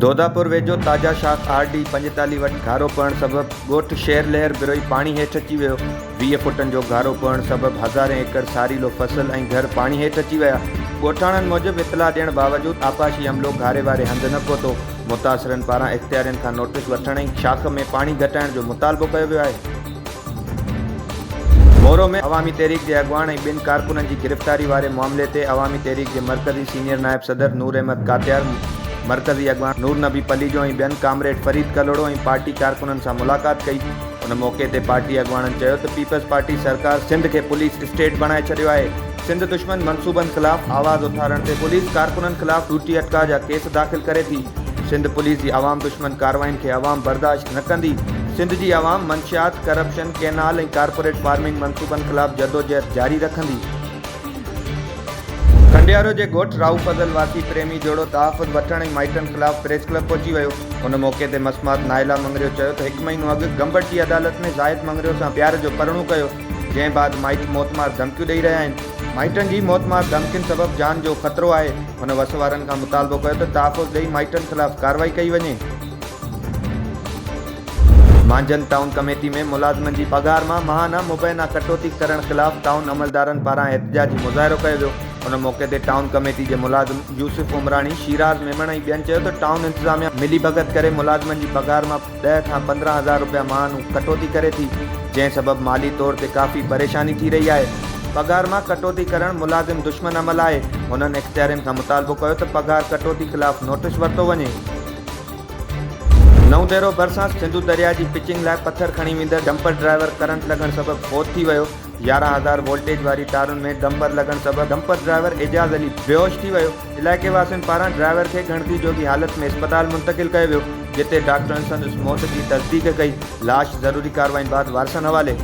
दोदापुर वेझो ताजा शाख RD 45 वटि घारो पवण सबबि ॻोठ शेर लहर बिरोई पाणी हेठि अची वियो। 20 फुटनि जो घारो पवण सबबि हज़ारें एकड़ सारीलो फसल ऐं घर पाणी हेठि अची विया। ॻोठाणनि मूजिबि इतला ॾियण बावजूदि आपाशी अमलो घारे वारे हंधि न पहुतो। मुतासिरनि पारां इख़्तियारियुनि खां नोटिस वठण ऐं शाख में पाणी घटाइण जो मुतालबो कयो वियो आहे। मोरो में अवामी तहरीक के अगवान ऐं ॿिनि कारकुननि जी गिरफ़्तारी वारे मामले ते अवामी तहरीक के मरकज़ी सीनियर नायब सदर नूर अहमद कातियार, मरकज़ी अगवान नूर नबी पलीजो ऐं ॿियनि कामरेड फरीद कलोड़ो ऐं पार्टी कारकुननि सां मुलाक़ात कई। उन मौक़े ते पार्टी अगवाननि चयो त पीपल्स पार्टी सरकार सिंध के पुलिस स्टेट बणाए छॾियो आहे। सिंध दुश्मन मनसूबनि ख़िलाफ़ आवाज़ उथारण ते पुलिस कारकुननि ख़िलाफ़ टूटी अटका जा केस दाख़िल करे थी। सिंध पुलिस जी आवाम दुश्मन कार्रवाइनि खे आवाम बर्दाश्त न कंदी। सिंध जी आवाम मंशियात, करप्शन, कैनाल ऐं कारपोरेट फार्मिंग मनसूबनि ख़िलाफ़ जदोजहद जारी रखंदी। खंडियारो जे ॻोठ राऊ फज़ल वासी प्रेमी जोड़ो तहफ़ुज़ वठण ऐं माइटनि ख़िलाफ़ प्रेस क्लब पहुची वियो। उन मौक़े ते मसमात नाइला मंगरियो चयो त 1 महीनो अॻु गंबट जी अदालत में ज़ाहिद मंगरियो सां प्यार जो परणो कयो, जंहिं बाद माइट मौतमार धमकियूं ॾेई रहिया आहिनि। माइटनि जी मौतमार धमकियुनि सबबि जान जो ख़तरो आहे। हुन वसवारनि खां मुतालबो कयो त तहफ़ुज़ ॾेई माइटनि ख़िलाफ़ कार्रवाई कई वञे। मांजन टाउन कमेटी में मुलाज़िमनि जी पघार मां महाना मुबैना कटौती करण ख़िलाफ़ टाउन अमलदारनि पारां एहतिजाजी मुज़ाहिरो कयो वियो। उन मौक़े ते टाउन कमेटी जे मुलाज़िम यूसुफ उमरानी, शिराज मेमण ऐं ॿियनि चयो त टाउन इंतिज़ामिया मिली भगत करे मुलाज़िमनि जी पघार मां 10 खां 15,000 रुपया महानू कटौती करे थी, जंहिं सबबि माली तौर ते काफ़ी परेशानी थी रही आहे। पघार मां कटौती करण मुलाज़िम दुश्मन अमल आहे। हुननि इख़्तियारियुनि खां मुतालबो कयो त पघार कटौती ख़िलाफ़ नोटिस वरितो वञे। नऊं देरो भरिसां सिंधु दरिया जी पिचिंग लाइ पथर खणी वेंदड़ डंपर ड्राइवर करंट लॻण सबबि फ़ौत थी वियो। 11,000 वोल्टेज वारी तारुनि में डंपर लॻण सबबि डंपर ड्राइवर एजाज़ अली बेहोश थी वियो। इलाइक़े वासियुनि पारां ड्राइवर खे गणती जोगी हालत में अस्पताल मुंतक़िल कयो वियो, जिते डॉक्टरनि संदसि मौत जी तस्दीक कई। लाश ज़रूरी कार्रवाई बाद वारसनि हवाले।